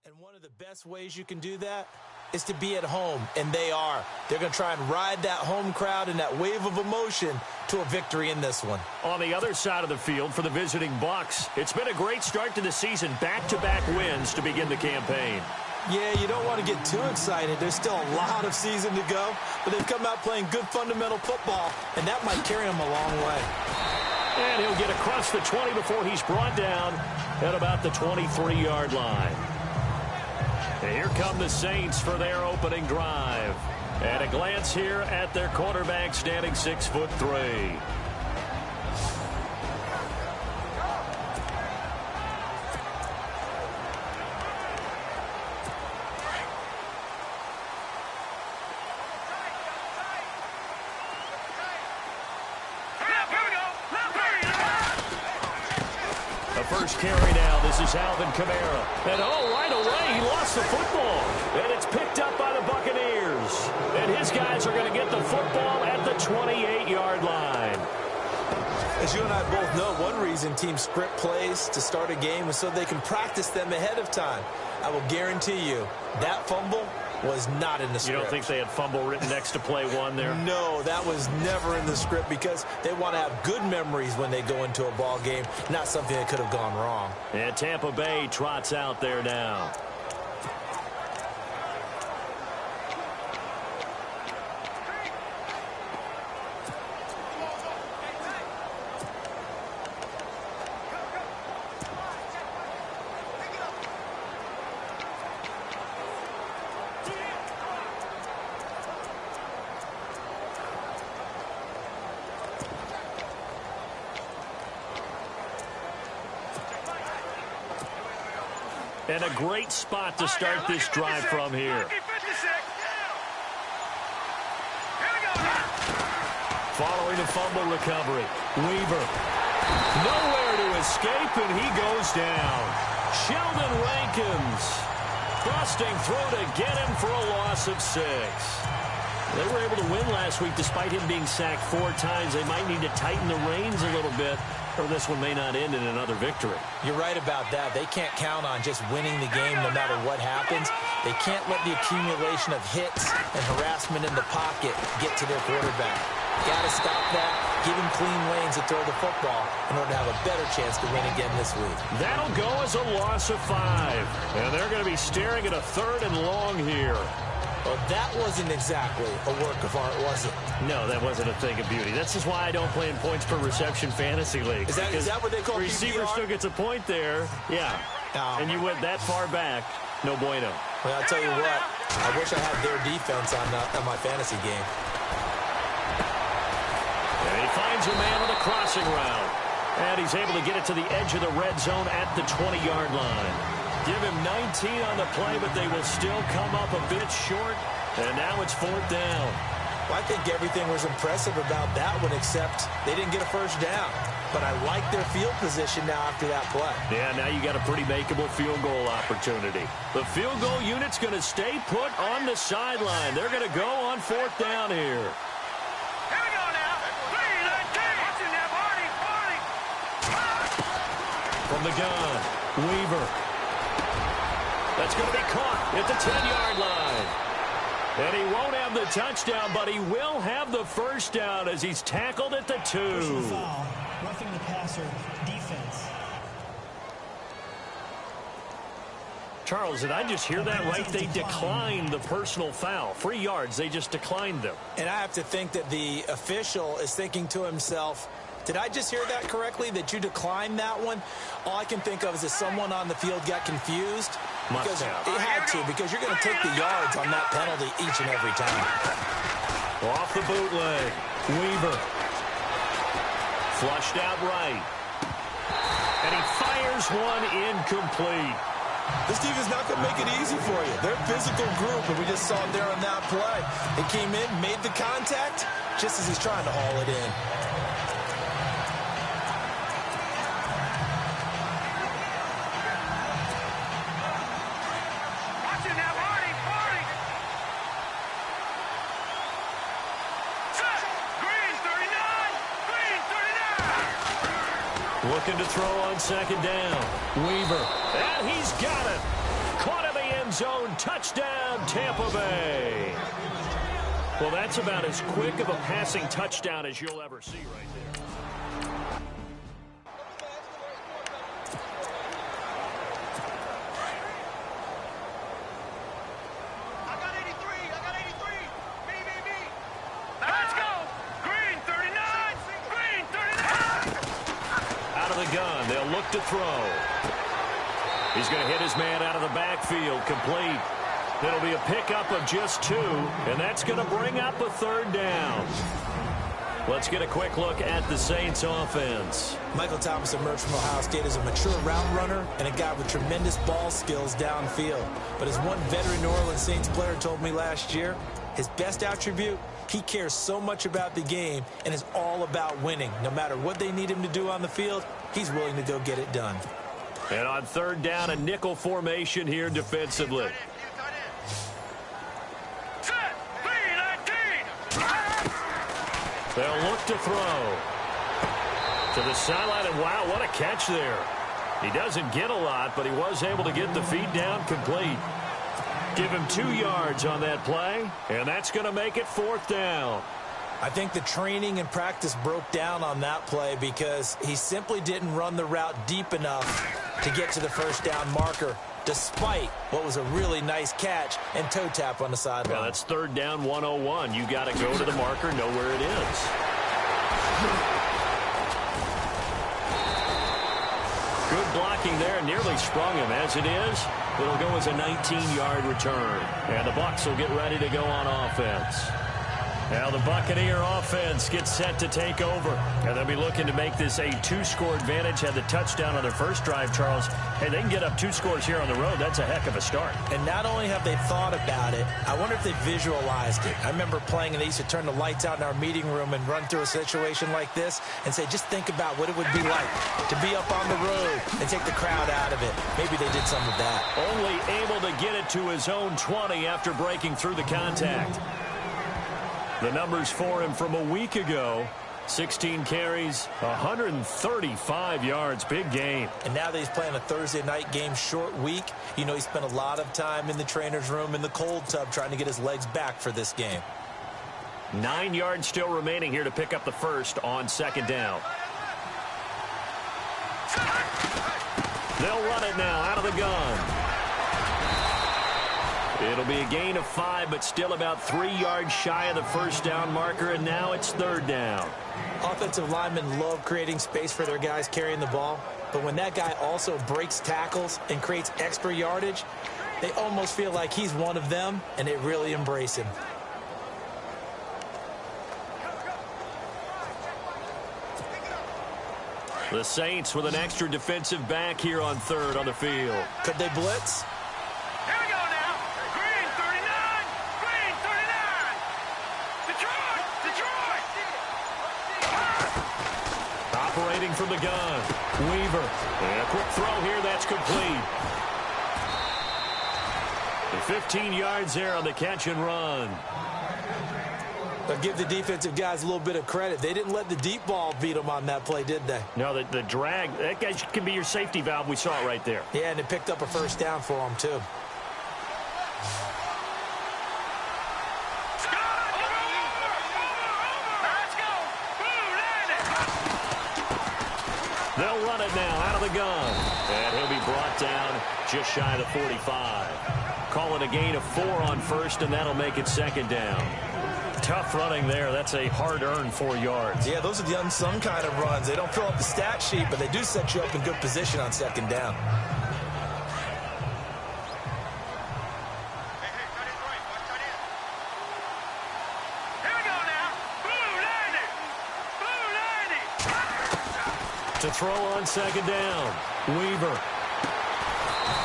And one of the best ways you can do that is to be at home, and they are. They're going to try and ride that home crowd and that wave of emotion to a victory in this one. On the other side of the field for the visiting Bucs, it's been a great start to the season. Back-to-back wins to begin the campaign. Yeah, you don't want to get too excited. There's still a lot of season to go, but they've come out playing good fundamental football, and that might carry them a long way. And he'll get across the 20 before he's brought down at about the 23-yard line. And here come the Saints for their opening drive. And a glance here at their quarterback, standing 6'3". First carry now. This is Alvin Kamara. And right away, he lost the football. And it's picked up by the Buccaneers. And his guys are going to get the football at the 28-yard line. As you and I both know, one reason teams script plays to start a game is so they can practice them ahead of time. I will guarantee you that fumble was not in the script. You don't think they had fumble written next to play one there? No, that was never in the script because they want to have good memories when they go into a ball game, not something that could have gone wrong. And Tampa Bay trots out there now. And a great spot to start this drive from here. Following the fumble recovery, Weaver. Nowhere to escape, and he goes down. Sheldon Rankins busting through to get him for a loss of 6. They were able to win last week despite him being sacked 4 times. They might need to tighten the reins a little bit, or this one may not end in another victory. You're right about that. They can't count on just winning the game no matter what happens. They can't let the accumulation of hits and harassment in the pocket get to their quarterback. Got to stop that, give him clean lanes to throw the football in order to have a better chance to win again this week. That'll go as a loss of 5. And they're going to be staring at a 3rd and long here. Well, that wasn't exactly a work of art, was it? No, that wasn't a thing of beauty. This is why I don't play in points per reception fantasy league. Is that what they call receiver PPR? still gets a point there. Yeah. Oh, and you went that far back. No bueno. Well, I'll tell you what. I wish I had their defense on my fantasy game. And he finds a man on the crossing route. And he's able to get it to the edge of the red zone at the 20-yard line. Give him 19 on the play, but they will still come up a bit short. And now it's 4th down. Well, I think everything was impressive about that one, except they didn't get a first down. But I like their field position now after that play. Yeah, now you got a pretty makeable field goal opportunity. The field goal unit's going to stay put on the sideline. They're going to go on 4th down here. Here we go now. 3-19. Watching that party. From the gun, Weaver. That's going to be caught at the 10-yard line. And he won't have the touchdown, but he will have the first down as he's tackled at the 2. Personal foul, roughing the passer, defense. Charles, did I just hear that right? They declined the personal foul. 3 yards, they just declined them. And I have to think that the official is thinking to himself, did I just hear that correctly, that you declined that one? All I can think of is that someone on the field got confused. Because it had to, because you're going to take the yards on that penalty each and every time. Off the bootleg, Weaver. Flushed out right. And he fires one incomplete. This team is not going to make it easy for you. They're a physical group, and we just saw it there on that play. They came in, made the contact, just as he's trying to haul it in. Looking to throw on 2nd down. Weaver. And he's got it. Caught in the end zone. Touchdown, Tampa Bay. Well, that's about as quick of a passing touchdown as you'll ever see right there. Let's go. Green 39. Green 39. Out of the gun. They'll look to throw. He's going to hit his man out of the backfield. Complete. It'll be a pickup of just 2, and that's going to bring up a third down. Let's get a quick look at the Saints offense. Michael Thomas emerged from Ohio State as a mature route runner and a guy with tremendous ball skills downfield. But as one veteran New Orleans Saints player told me last year, his best attribute, he cares so much about the game and is all about winning. No matter what they need him to do on the field, he's willing to go get it done. And on third down, a nickel formation here defensively. They'll look to throw. To the sideline, and wow, what a catch there. He doesn't get a lot, but he was able to get the feed down complete. Give him 2 yards on that play, and that's going to make it fourth down. I think the training and practice broke down on that play because he simply didn't run the route deep enough to get to the first down marker, despite what was a really nice catch and toe tap on the sideline. Yeah, that's third down 101. You got to go to the marker, know where it is. Good blocking there, nearly sprung him. As it is, it'll go as a 19-yard return. And the Bucs will get ready to go on offense. Now the Buccaneer offense gets set to take over. And they'll be looking to make this a 2-score advantage. Had the touchdown on their first drive, Charles. Hey, they can get up 2 scores here on the road. That's a heck of a start. And not only have they thought about it, I wonder if they visualized it. I remember playing and they used to turn the lights out in our meeting room and run through a situation like this and say, just think about what it would be like to be up on the road and take the crowd out of it. Maybe they did some of that. Only able to get it to his own 20 after breaking through the contact. The numbers for him from a week ago, 16 carries, 135 yards, big game. And now that he's playing a Thursday night game, short week, you know he spent a lot of time in the trainer's room in the cold tub trying to get his legs back for this game. 9 yards still remaining here to pick up the first on second down. They'll run it now out of the gun. It'll be a gain of 5, but still about 3 yards shy of the first down marker, and now it's third down. Offensive linemen love creating space for their guys carrying the ball, but when that guy also breaks tackles and creates extra yardage, they almost feel like he's one of them, and they really embrace him. The Saints with an extra defensive back here on third on the field. Could they blitz? Here we go now. Green 39. Green 39. Detroit. Detroit. Operating from the gun. Weaver. And a quick throw here. That's complete. And 15 yards there on the catch and run. But give the defensive guys a little bit of credit. They didn't let the deep ball beat them on that play, did they? No, the drag, that guy can be your safety valve. We saw it right there. Yeah, and it picked up a first down for them, too. They'll run it now out of the gun. And he'll be brought down just shy of the 45. Call it a gain of 4 on first, and that'll make it second down. Tough running there. That's a hard-earned 4 yards. Yeah, those are the unsung kind of runs. They don't fill up the stat sheet, but they do set you up in good position on second down. Here we go now. Blue 90. Blue 90. To throw on second down. Weaver.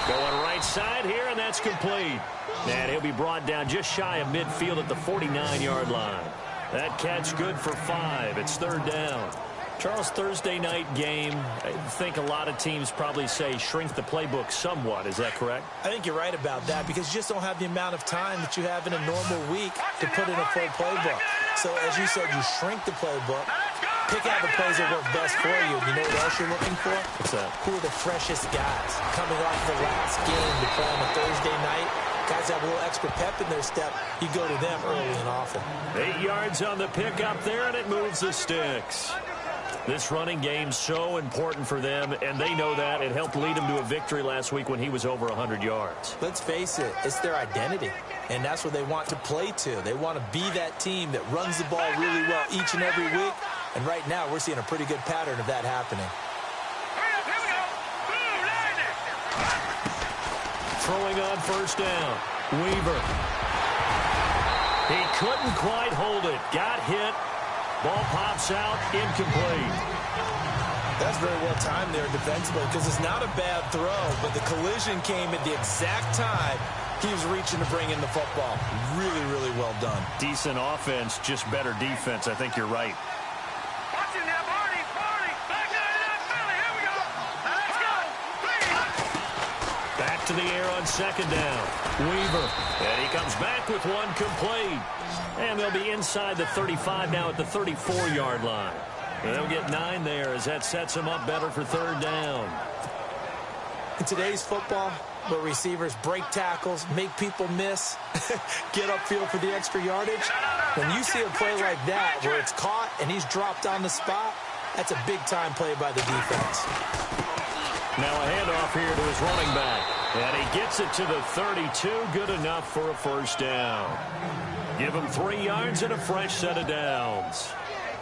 Going right side here, and that's complete. And he'll be brought down just shy of midfield at the 49-yard line. That catch good for 5. It's third down. Charles, Thursday night game, I think a lot of teams probably say shrink the playbook somewhat. Is that correct? I think you're right about that because you just don't have the amount of time that you have in a normal week to put in a full playbook. So, as you said, you shrink the playbook, Pick out the plays that work best for you. And you know what else you're looking for? What's that? Who are the freshest guys coming off the last game to play on a Thursday night? Guys have a little extra pep in their step. You go to them early and often. 8 yards on the pickup there, and it moves the sticks. This running game's so important for them, and they know that. It helped lead them to a victory last week when he was over 100 yards. Let's face it, it's their identity, and that's what they want to play to. They want to be that team that runs the ball really well each and every week, and right now we're seeing a pretty good pattern of that happening. Throwing on first down. Weaver. He couldn't quite hold it. Got hit. Ball pops out. Incomplete. That's very well timed there defensively because it's not a bad throw, but the collision came at the exact time he was reaching to bring in the football. Really, really well done. Decent offense, just better defense. I think you're right. Watching that, Barney. Back to that Philly. Here we go. Now let's go. Back to the air on second down. Weaver. And he comes back with one complete. And they'll be inside the 35 now at the 34-yard line. And they'll get 9 there as that sets them up better for third down. In today's football, where receivers break tackles, make people miss, get upfield for the extra yardage, when you see a play like that where it's caught and he's dropped on the spot, that's a big-time play by the defense. Now a handoff here to his running back. And he gets it to the 32. Good enough for a first down. Give him 3 yards and a fresh set of downs.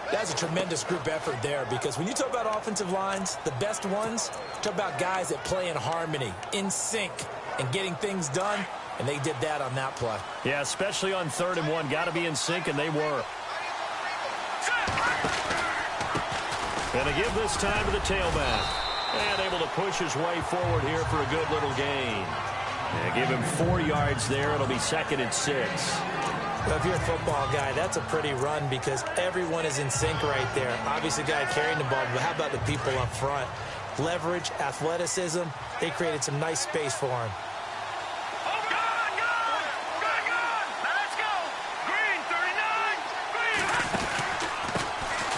That's a tremendous group effort there because when you talk about offensive lines, the best ones, talk about guys that play in harmony, in sync, and getting things done, and they did that on that play. Yeah, especially on 3rd and 1. Got to be in sync, and they were. And to give this time to the tailback. And able to push his way forward here for a good little gain. And give him 4 yards there. It'll be 2nd and 6. Well, if you're a football guy, that's a pretty run because everyone is in sync right there. Obviously, the guy carrying the ball, but how about the people up front? Leverage, athleticism, they created some nice space for him.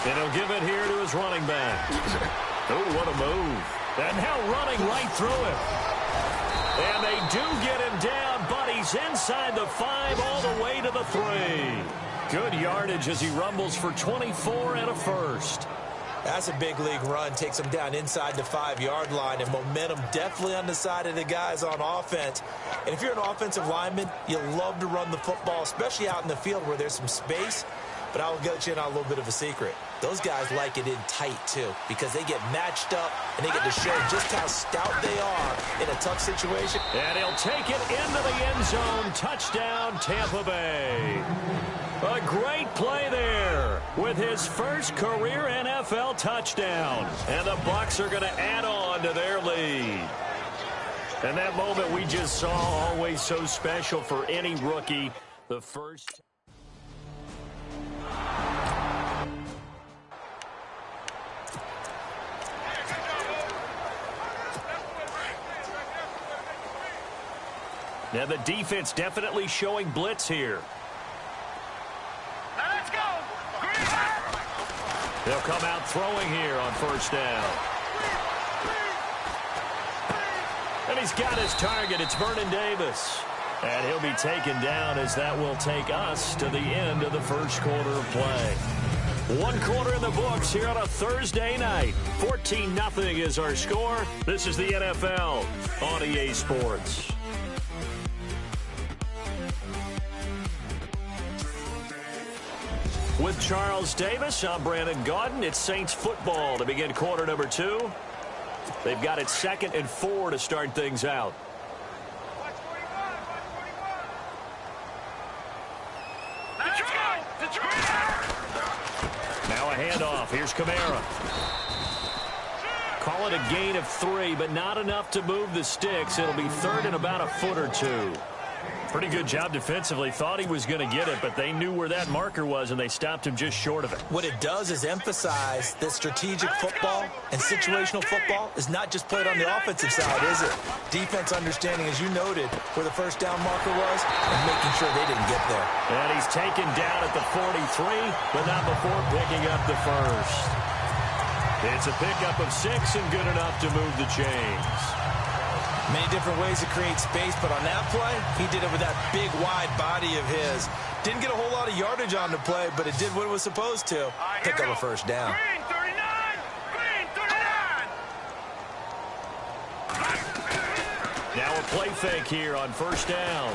And he'll give it here to his running back. Oh, what a move. And now running right through him. And they do get him down, but he's inside the 5 all the way to the 3. Good yardage as he rumbles for 24 and a first. That's a big league run. Takes him down inside the 5-yard line, and momentum definitely on the side of the guys on offense. And if you're an offensive lineman, you love to run the football, especially out in the field where there's some space. But I'll get you in on a little bit of a secret. Those guys like it in tight, too, because they get matched up and they get to show just how stout they are in a tough situation. And he'll take it into the end zone. Touchdown, Tampa Bay. A great play there with his first career NFL touchdown. And the Bucs are going to add on to their lead. And that moment we just saw, always so special for any rookie. The first... Now the defense definitely showing blitz here. Now let's go. They'll come out throwing here on first down. And he's got his target. It's Vernon Davis. And he'll be taken down as that will take us to the end of the first quarter of play. 1 quarter in the books here on a Thursday night. 14-0 is our score. This is the NFL on EA Sports. With Charles Davis, I'm Brandon Gaudin. It's Saints football to begin quarter number 2. They've got it 2nd and 4 to start things out. Now a handoff. Here's Kamara. Call it a gain of 3, but not enough to move the sticks. It'll be 3rd and about a foot or 2. Pretty good job defensively. Thought he was going to get it, but they knew where that marker was, and they stopped him just short of it. What it does is emphasize that strategic football and situational football is not just played on the offensive side, is it? Defense understanding, as you noted, where the first down marker was and making sure they didn't get there. And he's taken down at the 43, but not before picking up the first. It's a pickup of 6 and good enough to move the chains. Many different ways to create space, but on that play, he did it with that big, wide body of his. Didn't get a whole lot of yardage on the play, but it did what it was supposed to. Pick up a first down. Green 39! Green 39! Now a play fake here on first down.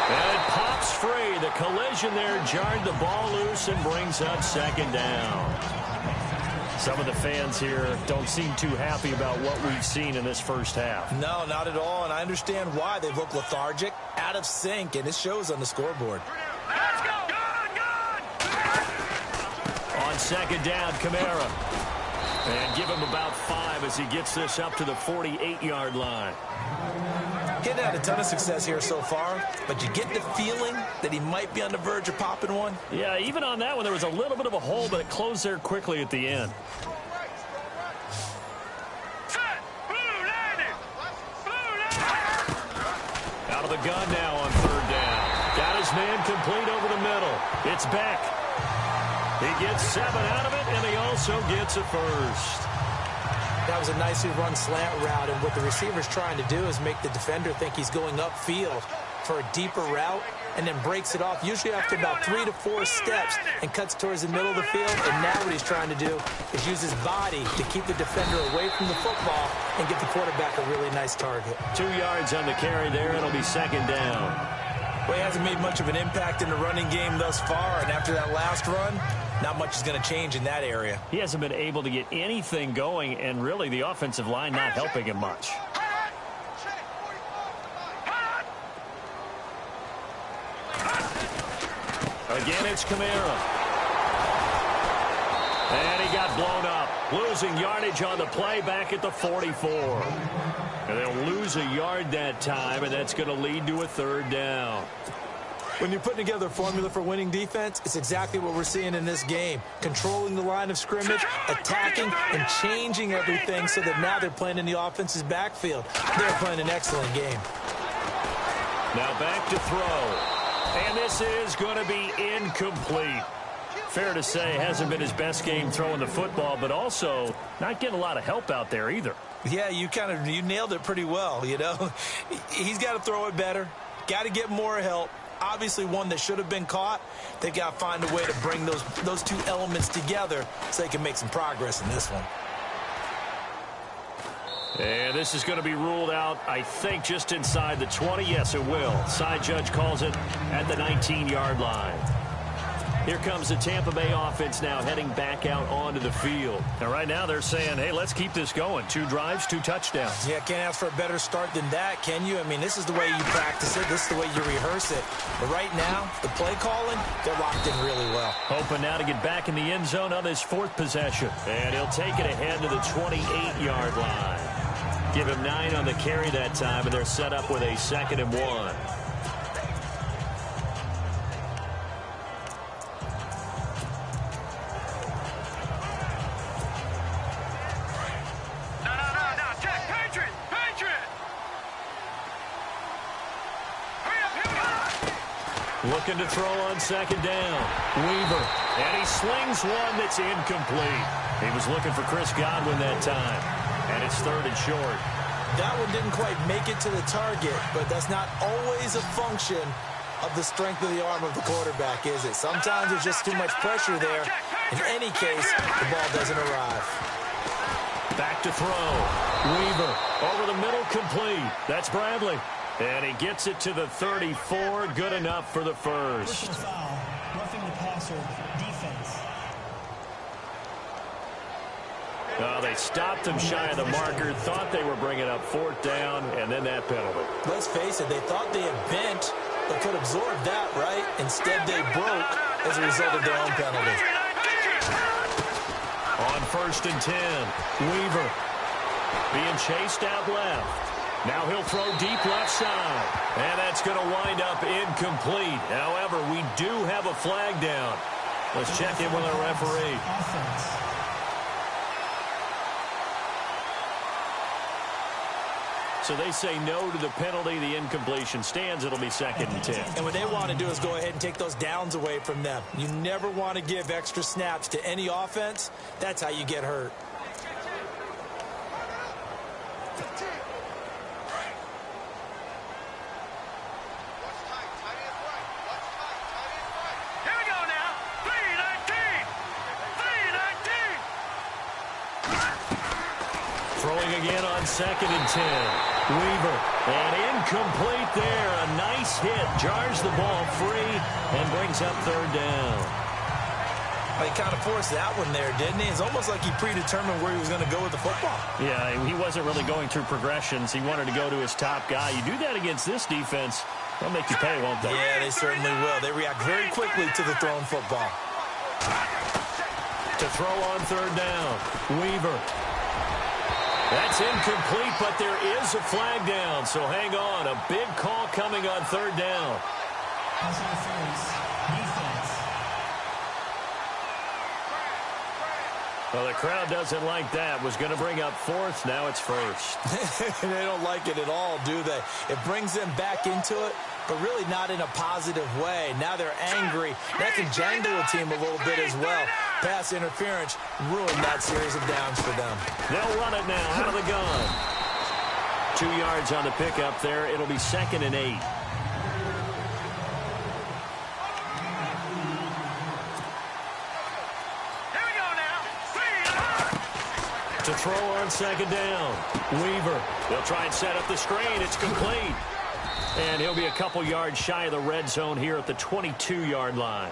And it pops free. The collision there jarred the ball loose and brings up second down. Some of the fans here don't seem too happy about what we've seen in this first half. No, not at all, and I understand why. They've looked lethargic, out of sync, and it shows on the scoreboard. Let's go! Good! On second down, Kamara. And give him about 5 as he gets this up to the 48-yard line. He hadn't had a ton of success here so far, but you get the feeling that he might be on the verge of popping one. Yeah, even on that one, there was a little bit of a hole, but it closed there quickly at the end. Set! Blue landing! Blue landing! Out of the gun now on third down. Got his man complete over the middle. It's Beck. He gets 7 out of it, and he also gets a first. That was a nicely run slant route, and what the receiver's trying to do is make the defender think he's going upfield for a deeper route and then breaks it off, usually after about 3 to 4 steps, and cuts towards the middle of the field. And now what he's trying to do is use his body to keep the defender away from the football and give the quarterback a really nice target. 2 yards on the carry there. It'll be second down. Well, he hasn't made much of an impact in the running game thus far, and after that last run, not much is going to change in that area. He hasn't been able to get anything going, and really the offensive line not helping him much. Again, it's Kamara. And he got blown up. Losing yardage on the play back at the 44. And they'll lose a yard that time, and that's going to lead to a third down. When you're putting together a formula for winning defense, it's exactly what we're seeing in this game. Controlling the line of scrimmage, attacking, and changing everything so that now they're playing in the offense's backfield. They're playing an excellent game. Now back to throw. And this is going to be incomplete. Fair to say, hasn't been his best game throwing the football, but also not getting a lot of help out there either. Yeah, you nailed it pretty well, you know. He's got to throw it better. Got to get more help. Obviously one that should have been caught. They've got to find a way to bring those two elements together so they can make some progress in this one. And this is going to be ruled out, I think, just inside the 20. Yes, it will. Side judge calls it at the 19-yard line. Here comes the Tampa Bay offense now heading back out onto the field. And right now they're saying, hey, let's keep this going. 2 drives, 2 touchdowns. Yeah, can't ask for a better start than that, can you? I mean, this is the way you practice it. This is the way you rehearse it. But right now, the play calling, they're locked in really well. Hoping now to get back in the end zone on his 4th possession. And he'll take it ahead to the 28-yard line. Give him 9 on the carry that time, and they're set up with a 2nd and 1. Looking to throw on 2nd down. Weaver. And he slings one that's incomplete. He was looking for Chris Godwin that time. And it's 3rd and short. That one didn't quite make it to the target, but that's not always a function of the strength of the arm of the quarterback, is it? Sometimes there's just too much pressure there. In any case, the ball doesn't arrive. Back to throw. Weaver. Over the middle, complete. That's Bradley. And he gets it to the 34. Good enough for the first. Personal foul. Roughing the passer. Defense. They stopped him shy of the marker. Thought they were bringing up 4th down, and then that penalty. Let's face it, they thought they had bent, but could absorb that, right? Instead, they broke as a result of their own penalty. On 1st and 10, Weaver being chased out left. Now he'll throw deep left side. And that's going to wind up incomplete. However, we do have a flag down. Let's check in with our referee. Offense. So they say no to the penalty. The incompletion stands. It'll be 2nd and 10. And what they want to do is go ahead and take those downs away from them. You never want to give extra snaps to any offense. That's how you get hurt. Here we go now. 3-19. 3-19. Throwing again on 2nd and 10. Weaver, and incomplete there. A nice hit, jars the ball free, and brings up 3rd down. He kind of forced that one there, didn't he? It's almost like he predetermined where he was going to go with the football. Yeah, he wasn't really going through progressions. He wanted to go to his top guy. You do that against this defense, they'll make you pay, won't they? Yeah, they certainly will. They react very quickly to the thrown football. To throw on 3rd down, Weaver. That's incomplete, but there is a flag down, so hang on. A big call coming on 3rd down. Pass interference. Defense. Well, the crowd doesn't like that. Was going to bring up 4th. Now it's 1st. They don't like it at all, do they? It brings them back into it, but really not in a positive way. Now they're angry. That can jangle a team a little bit as well. Pass interference ruined that series of downs for them. They'll run it now out of the gun. 2 yards on the pickup there. It'll be 2nd and 8. Here we go now. 3-19. To throw on 2nd down, Weaver. They'll try and set up the screen. It's complete. And he'll be a couple yards shy of the red zone here at the 22-yard line.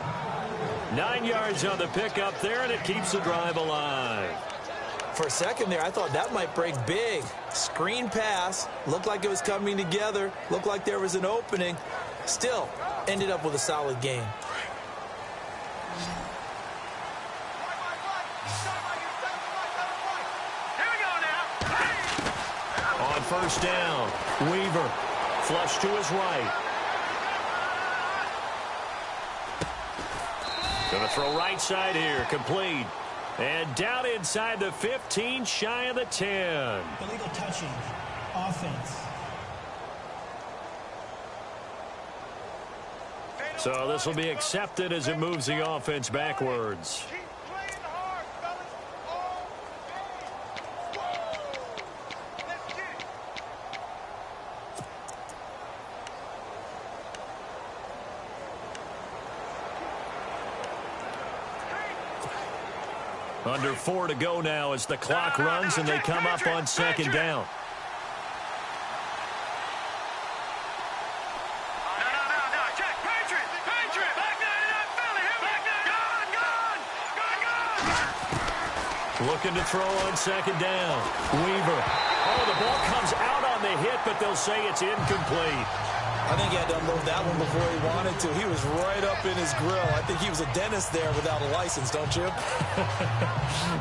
9 yards on the pickup there, and it keeps the drive alive. For a second there, I thought that might break big. Screen pass. Looked like it was coming together. Looked like there was an opening. Still, ended up with a solid game. Here we go now. On 1st down, Weaver. Flush to his right. Going to throw right side here. Complete. And down inside the 15, shy of the 10. Illegal touching. Offense. So this will be accepted as it moves the offense backwards. Keep playing hard, fellas. All day. Whoa. Let's get it. Under 4 to go now as the clock runs and they come up on 2nd down. No. Check. Patriot. Back there in that Philly. Here we go. Gone. Looking to throw on 2nd down. Weaver. Oh, the ball comes out on the hit, but they'll say it's incomplete. I think he had to unload that one before he wanted to. He was right up in his grill. I think he was a dentist there without a license, don't you?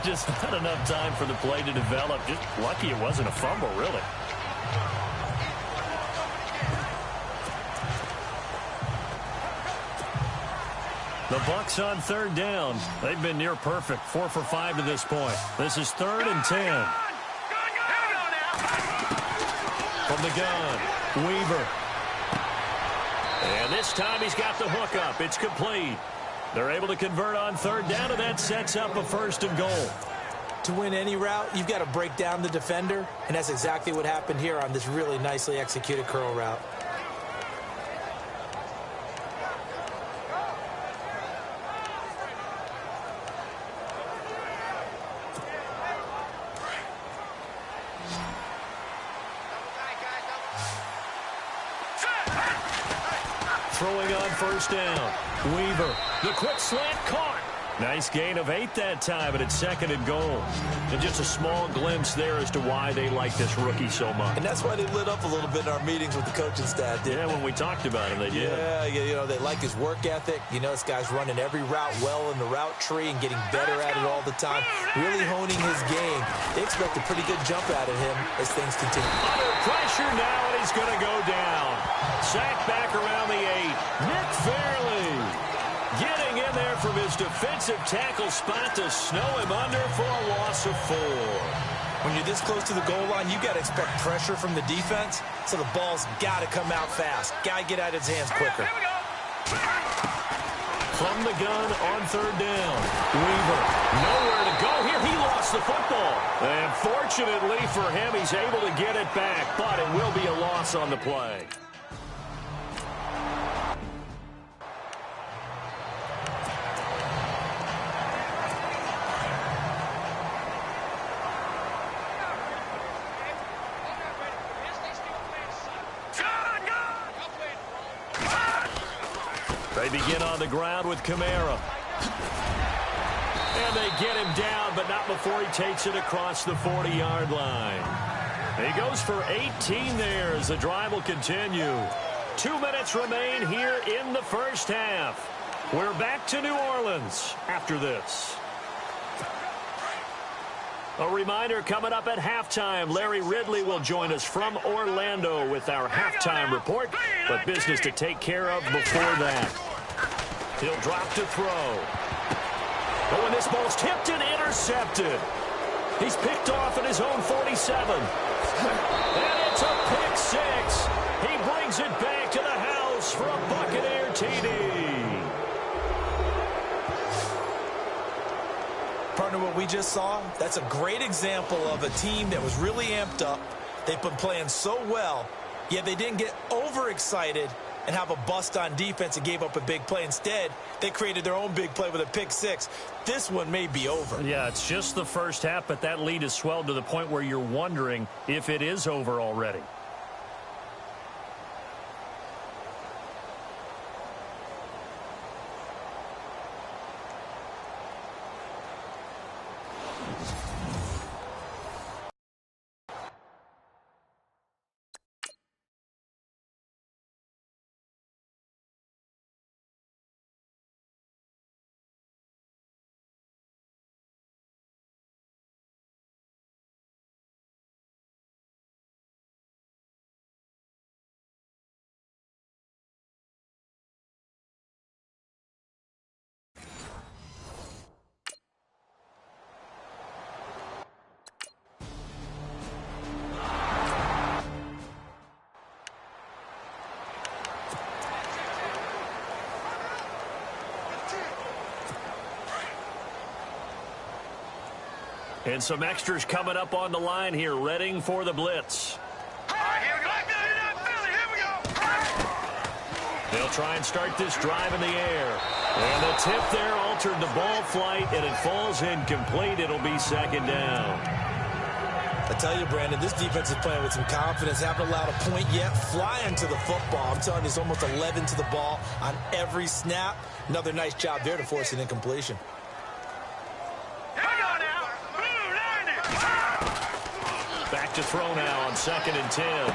Just not enough time for the play to develop. Just lucky it wasn't a fumble, really. The Bucs on 3rd down. They've been near perfect. 4 for 5 to this point. This is 3rd and 10. From the gun, Weaver. And this time he's got the hook up. It's complete. They're able to convert on 3rd down, and that sets up a 1st and goal. To win any route, you've got to break down the defender, and that's exactly what happened here on this really nicely executed curl route. Throwing on 1st down. Weaver. The quick slant caught. Nice gain of 8 that time, and it's 2nd and goal. And just a small glimpse there as to why they like this rookie so much. And that's why they lit up a little bit in our meetings with the coaching staff, didn't they? When we talked about him, they did. Yeah, you know, they like his work ethic. You know, this guy's running every route well in the route tree and getting better at it all the time, really honing his game. They expect a pretty good jump out of him as things continue. Under pressure now, and he's going to go down. Sacked back around the 8. Nick Fairley getting in there from his defensive tackle spot to snow him under for a loss of 4. When you're this close to the goal line, you got to expect pressure from the defense, so the ball's got to come out fast. Got to get out of his hands quicker. From the gun on 3rd down. Weaver, nowhere to go here. He lost the football. And fortunately for him, he's able to get it back, but it will be a loss on the play. They begin on the ground with Kamara. And they get him down, but not before he takes it across the 40-yard line. He goes for 18 there as the drive will continue. 2 minutes remain here in the first half. We're back to New Orleans after this. A reminder coming up at halftime. Larry Ridley will join us from Orlando with our halftime report, but business to take care of before that. He'll drop to throw. Oh, and this ball's tipped and intercepted. He's picked off at his own 47. And it's a pick 6. He brings it back to the house for a Buccaneer TD. Partner, what we just saw, that's a great example of a team that was really amped up. They've been playing so well, yet they didn't get overexcited and have a bust on defense and gave up a big play. Instead, they created their own big play with a pick 6. This one may be over. Yeah, it's just the first half, but that lead has swelled to the point where you're wondering if it is over already. And some extras coming up on the line here, readying for the blitz. They'll try and start this drive in the air. And the tip there altered the ball flight, and it falls incomplete. It'll be 2nd down. I tell you, Brandon, this defense is playing with some confidence. Haven't allowed a point yet. Flying to the football. I'm telling you, it's almost 11 to the ball on every snap. Another nice job there to force an incompletion. Back to throw now on 2nd and 10.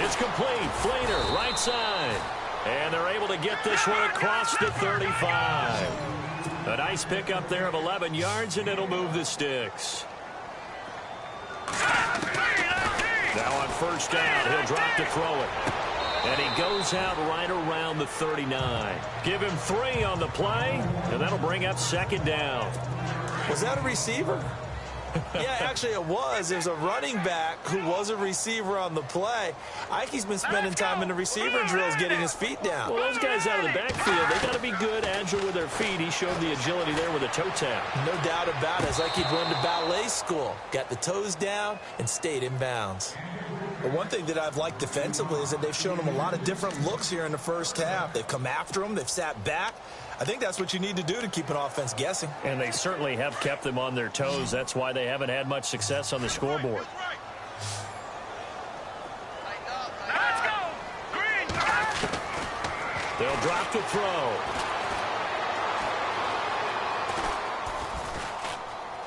It's complete. Flater, right side. And they're able to get this one across the 35. A nice pickup there of 11 yards, and it'll move the sticks. Now on 1st down, he'll drop to throw it. And he goes out right around the 39. Give him 3 on the play, and that'll bring up 2nd down. Was that a receiver? Yeah, actually it was. There's a running back who was a receiver on the play. Ike's been spending time in the receiver drills getting his feet down. Well, those guys out of the backfield, they got to be good, agile with their feet. He showed the agility there with a toe tap. No doubt about it. It's like he'd run to ballet school. Got the toes down and stayed in bounds. But one thing that I've liked defensively is that they've shown him a lot of different looks here in the first half. They've come after him. They've sat back. I think that's what you need to do to keep an offense guessing. And they certainly have kept them on their toes. That's why they haven't had much success on the scoreboard. Let's go! Green! They'll drop to throw.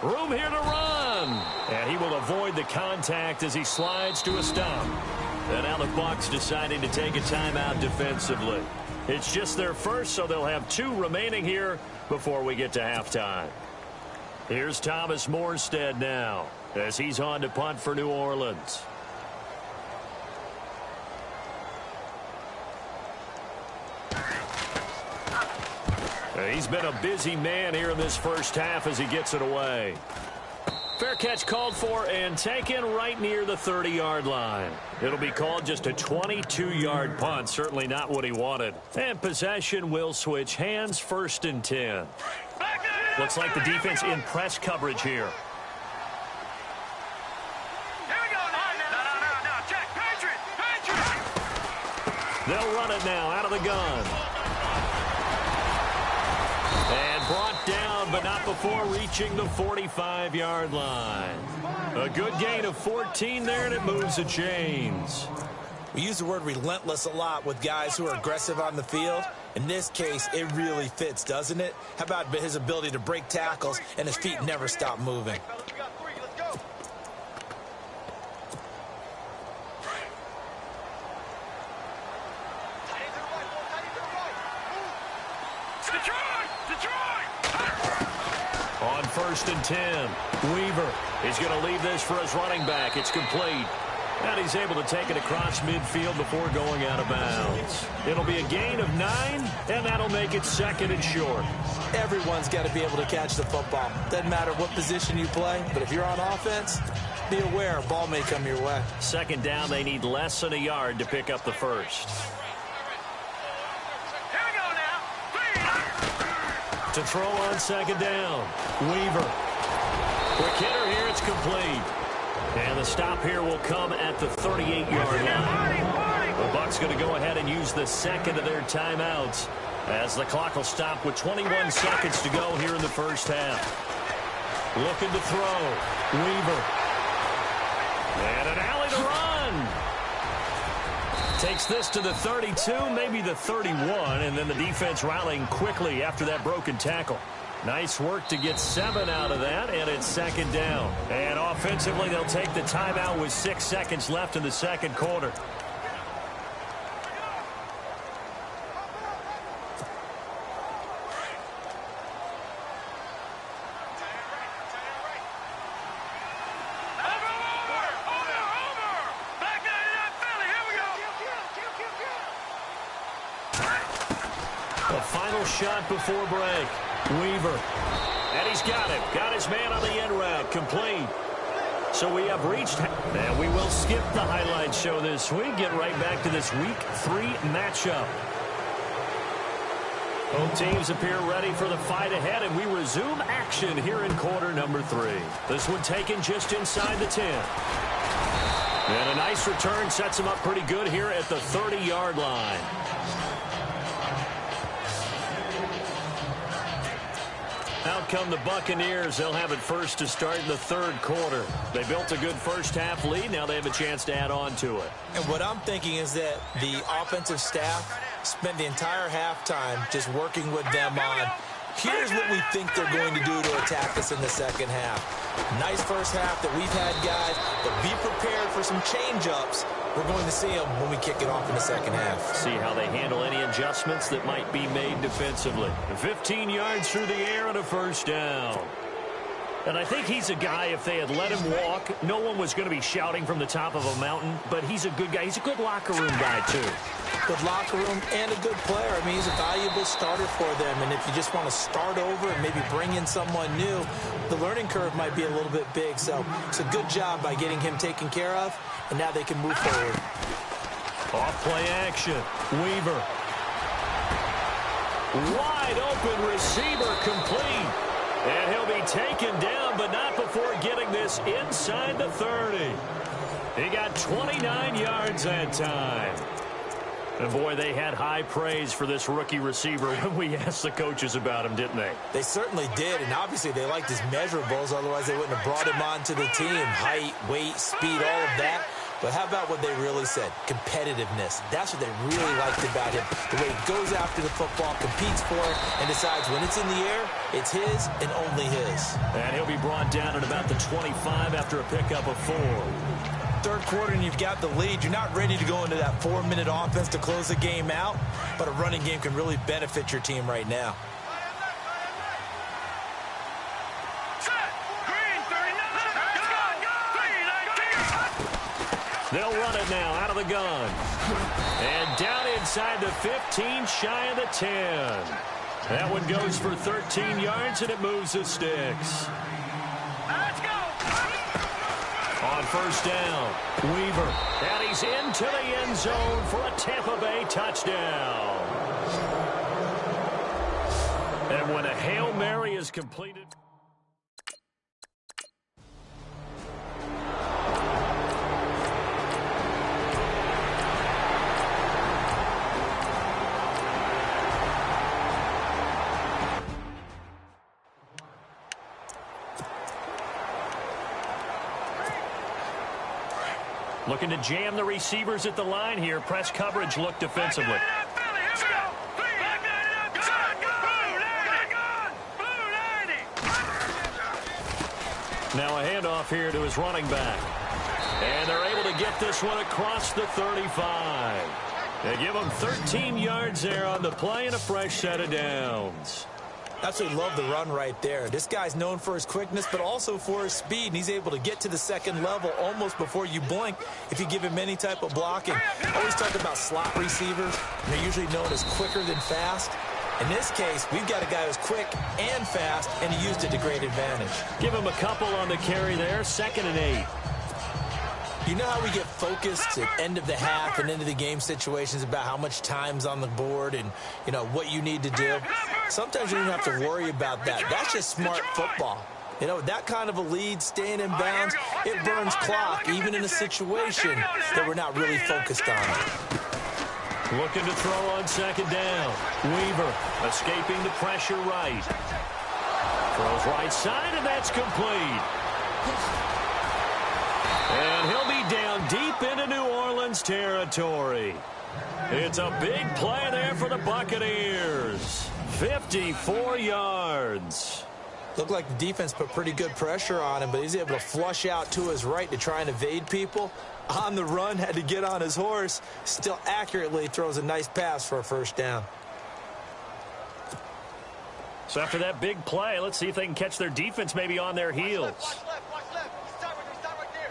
Room here to run. And he will avoid the contact as he slides to a stop. And now the Bucs deciding to take a timeout defensively. It's just their first, so they'll have 2 remaining here before we get to halftime. Here's Thomas Morstead now as he's on to punt for New Orleans. He's been a busy man here in this first half as he gets it away. Fair catch called for and taken right near the 30-yard line. It'll be called just a 22-yard punt. Certainly not what he wanted. And possession will switch hands, 1st and 10. Looks like the defense in press coverage here. They'll run it now out of the gun. And brought down, but not before reaching the 45-yard line. A good gain of 14 there, and it moves the chains. We use the word relentless a lot with guys who are aggressive on the field. In this case, it really fits, doesn't it? How about his ability to break tackles and his feet never stop moving? On 1st and 10, Weaver is going to leave this for his running back. It's complete. And he's able to take it across midfield before going out of bounds. It'll be a gain of 9, and that'll make it 2nd and short. Everyone's got to be able to catch the football. Doesn't matter what position you play, but if you're on offense, be aware a ball may come your way. 2nd down, they need less than a yard to pick up the first. To throw on 2nd down, Weaver. Quick hitter here, it's complete. And the stop here will come at the 38-yard line. The Bucs going to go ahead and use the 2nd of their timeouts as the clock will stop with 21 seconds to go here in the first half. Looking to throw, Weaver. And an alley to run. Takes this to the 32, maybe the 31, and then the defense rallying quickly after that broken tackle. Nice work to get 7 out of that, and it's 2nd down. And offensively, they'll take the timeout with 6 seconds left in the 2nd quarter. The final shot before break. Weaver. And he's got it. Got his man on the end route. Complete. So we have reached, and we will skip the highlight show this week. Get right back to this Week 3 matchup. Both teams appear ready for the fight ahead, and we resume action here in quarter number 3. This one taken just inside the 10. And a nice return sets him up pretty good here at the 30-yard line. Out come the Buccaneers. They'll have it first to start in the 3rd quarter. They built a good first half lead. Now they have a chance to add on to it. And what I'm thinking is that the offensive staff spent the entire halftime just working with them on, here's what we think they're going to do to attack us in the 2nd half. Nice first half that we've had, guys, but be prepared for some change-ups. We're going to see them when we kick it off in the 2nd half. See how they handle any adjustments that might be made defensively. 15 yards through the air and a 1st down. And I think he's a guy, if they had let him walk, no one was going to be shouting from the top of a mountain, but he's a good guy. He's a good locker room guy, too. Good locker room and a good player. I mean, he's a valuable starter for them, and if you just want to start over and maybe bring in someone new, the learning curve might be a little bit big. So it's a good job by getting him taken care of, and now they can move forward. Off play action. Weaver. Wide open receiver complete. And he'll be taken down, but not before getting this inside the 30. He got 29 yards that time. And, boy, they had high praise for this rookie receiver when we asked the coaches about him, didn't they? They certainly did, and obviously they liked his measurables. Otherwise, they wouldn't have brought him onto the team. Height, weight, speed, all of that. But how about what they really said? Competitiveness. That's what they really liked about him. The way he goes after the football, competes for it, and decides when it's in the air, it's his and only his. And he'll be brought down at about the 25 after a pickup of 4. Third quarter and you've got the lead. You're not ready to go into that 4-minute offense to close the game out, but a running game can really benefit your team right now. They'll run it now out of the gun. And down inside the 15, shy of the 10. That one goes for 13 yards, and it moves the sticks. Let's go. On first down, Weaver. And he's into the end zone for a Tampa Bay touchdown. And when a Hail Mary is completed... Looking to jam the receivers at the line here. Press coverage look defensively. Now a handoff here to his running back. And they're able to get this one across the 35. They give him 13 yards there on the play and a fresh set of downs. Absolutely love the run right there. This guy's known for his quickness, but also for his speed. And he's able to get to the second level almost before you blink if you give him any type of blocking. Always talk about slot receivers. And they're usually known as quicker than fast. In this case, we've got a guy who's quick and fast, and he used it to great advantage. Give him a couple on the carry there. 2nd and 8. You know how we get focused at end of the half and into the game situations about how much time's on the board and, you know, what you need to do? Sometimes you don't have to worry about that. That's just smart football. You know, that kind of a lead, staying in bounds, it burns clock, even in a situation that we're not really focused on. Looking to throw on 2nd down. Weaver escaping the pressure right. Throws right side, and that's complete. And he'll be down deep into New Orleans territory. It's a big play there for the Buccaneers. 54 yards. Looked like the defense put pretty good pressure on him, but he's able to flush out to his right to try and evade people. On the run, had to get on his horse. Still accurately throws a nice pass for a first down. So after that big play, let's see if they can catch their defense maybe on their heels. Watch left. Start right there.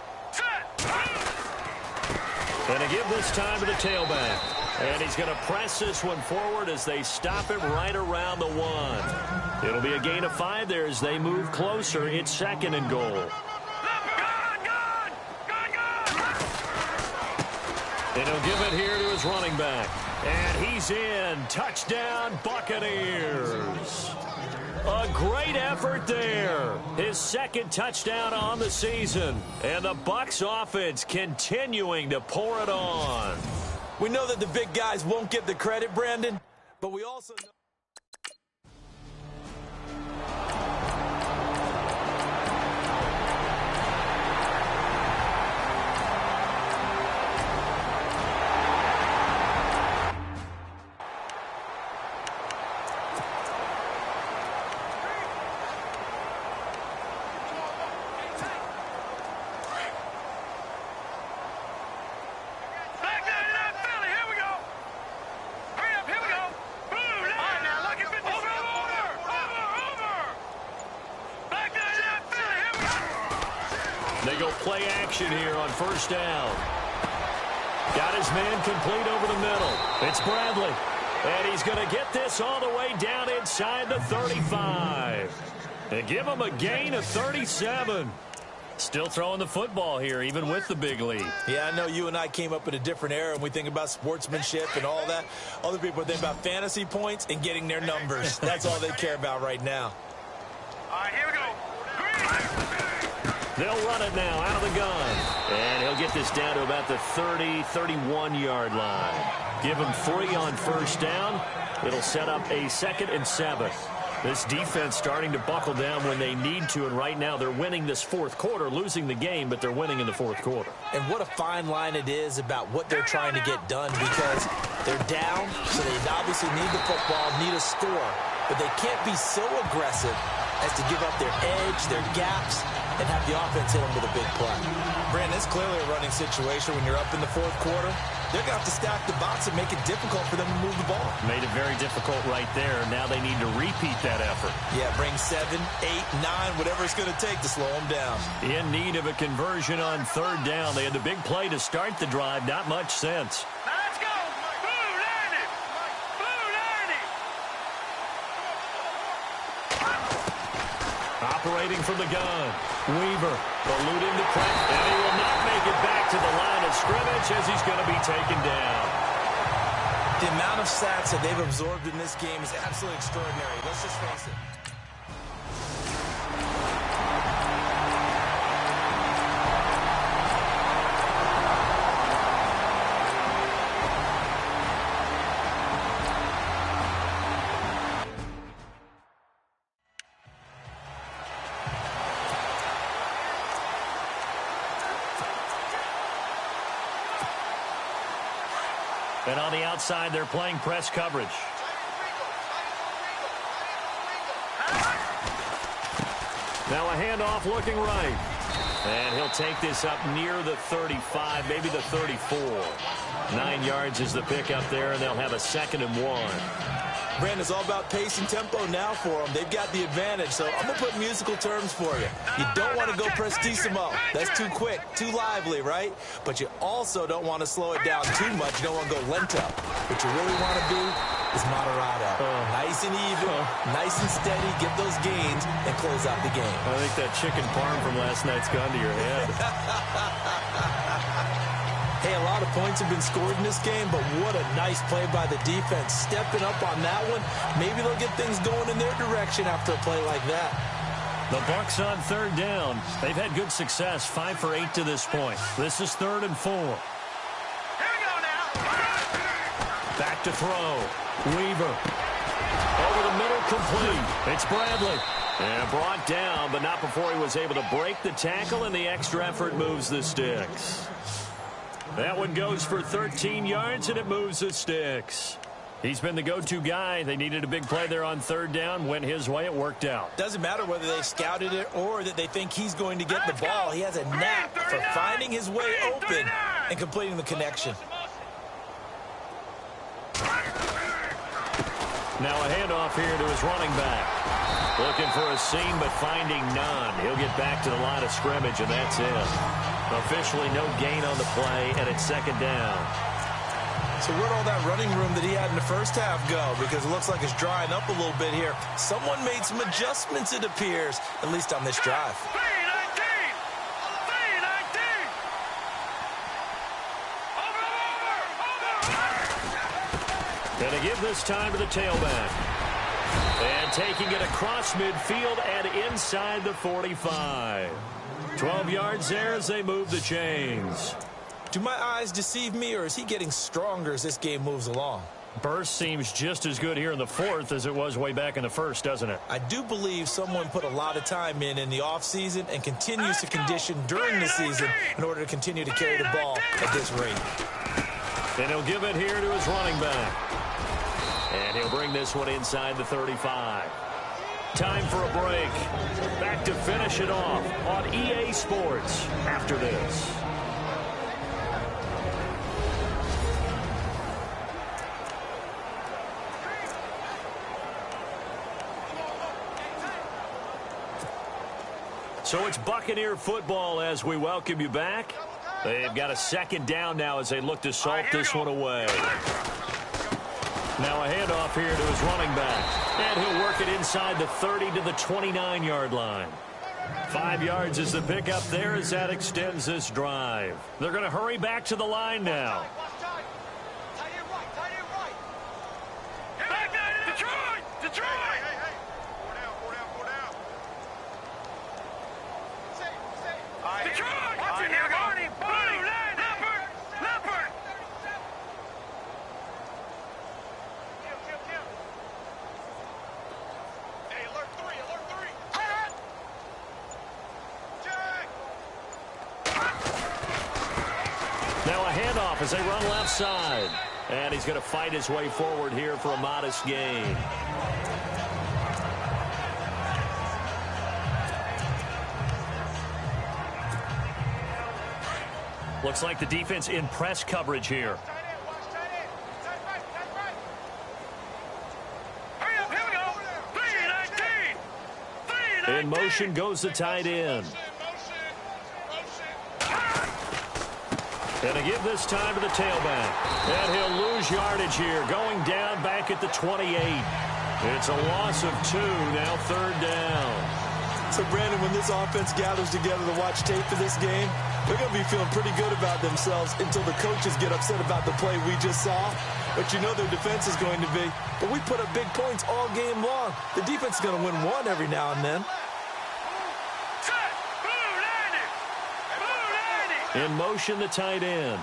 And to give this time to the tailback. And he's going to press this one forward as they stop him right around the 1. It'll be a gain of 5 there as they move closer. It's 2nd and goal. And he'll give it here to his running back. And he's in. Touchdown, Buccaneers. A great effort there. His 2nd touchdown on the season. And the Bucs offense continuing to pour it on. We know that the big guys won't get the credit, Brandon, but we also know... They go play action here on first down. Got his man complete over the middle. It's Bradley. And he's going to get this all the way down inside the 35. And give him a gain of 37. Still throwing the football here, even with the big lead. Yeah, I know you and I came up in a different era and we think about sportsmanship and all that. Other people think about fantasy points and getting their numbers. That's all they care about right now. All right, here we go. They'll run it now out of the gun. And he'll get this down to about the 30, 31-yard line. Give him 3 on first down. It'll set up a 2nd and 7. This defense starting to buckle down when they need to, and right now they're winning this fourth quarter, losing the game, but they're winning in the fourth quarter. And what a fine line it is about what they're trying to get done, because they're down, so they obviously need the football, need a score, but they can't be so aggressive as to give up their edge, their gaps, and have the offense hit them with a big play. Brandon, it's clearly a running situation when you're up in the fourth quarter. They're going to have to stack the box and make it difficult for them to move the ball. Made it very difficult right there. Now they need to repeat that effort. Yeah, bring 7, 8, 9, whatever it's going to take to slow them down. In need of a conversion on third down. They had the big play to start the drive. Not much sense. Now let's go. Blue, learn it. Blue, learn it. Operating from the gun. Weaver eluding the press, and he will not make it back to the line of scrimmage as he's going to be taken down. The amount of sacks that they've absorbed in this game is absolutely extraordinary. Let's just face it. And on the outside, they're playing press coverage. Now a handoff looking right. And he'll take this up near the 35, maybe the 34. 9 yards is the pickup there, and they'll have a 2nd and 1. Brandon, it's all about pace and tempo now for them. They've got the advantage, so I'm going to put musical terms for you. You don't want to go prestissimo. That's too quick, too lively, right? But you also don't want to slow it down too much. You don't want to go lento. What you really want to be is moderato. Nice and even, nice and steady, get those gains, and close out the game. I think that chicken parm from last night's gone to your head. Hey, a lot of points have been scored in this game, but what a nice play by the defense. Stepping up on that one, maybe they'll get things going in their direction after a play like that. The Bucs on third down. They've had good success, 5 for 8 to this point. This is 3rd and 4. Here we go now. Back to throw. Weaver. Over the middle, complete. It's Bradley. And brought down, but not before he was able to break the tackle, and the extra effort moves the sticks. That one goes for 13 yards, and it moves the sticks. He's been the go-to guy. They needed a big play there on third down. Went his way. It worked out. Doesn't matter whether they scouted it or that they think he's going to get the ball. He has a knack for finding his way open and completing the connection. Now a handoff here to his running back. Looking for a seam, but finding none. He'll get back to the line of scrimmage, and that's it. Officially no gain on the play, and it's 2nd down. So where'd all that running room that he had in the first half go? Because it looks like it's drying up a little bit here. Someone made some adjustments, it appears, at least on this drive. Going to give this time to the tailback. And taking it across midfield and inside the 45. 12 yards there as they move the chains. Do my eyes deceive me, or is he getting stronger as this game moves along? Burst seems just as good here in the fourth as it was way back in the first, doesn't it? I do believe someone put a lot of time in the offseason and continues to condition during the season in order to continue to carry the ball at this rate. And he'll give it here to his running back. And he'll bring this one inside the 35. Time for a break. Back to finish it off on EA Sports after this. So it's Buccaneer football as we welcome you back. They've got a 2nd down now as they look to salt this one away. Now a handoff here to his running back. And he'll work it inside the 30 to the 29-yard line. 5 yards is the pickup there as that extends this drive. They're going to hurry back to the line now. Detroit! Hey. Four down. Detroit! Watch it now, Marty! Leopard! Now a handoff as they run left side. And he's going to fight his way forward here for a modest gain. Looks like the defense in press coverage here. In motion goes the tight end. And to give this time to the tailback. And he'll lose yardage here, going down back at the 28. It's a loss of 2, now third down. So, Brandon, when this offense gathers together to watch tape for this game, they're going to be feeling pretty good about themselves until the coaches get upset about the play we just saw. But you know their defense is going to be. But we put up big points all game long. The defense is going to win one every now and then. In motion, the tight end.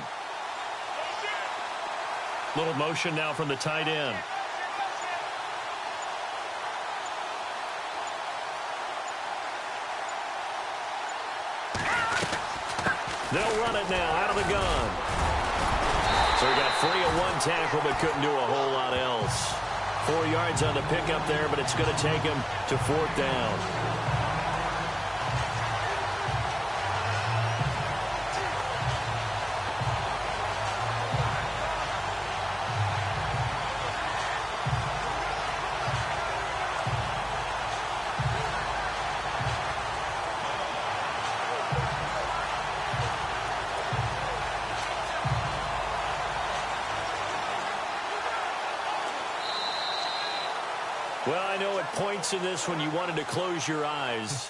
Little motion now from the tight end. They'll run it now out of the gun. So he got free of one tackle but couldn't do a whole lot else. 4 yards on the pickup there, but it's going to take him to fourth down. Well, I know at points in this when you wanted to close your eyes.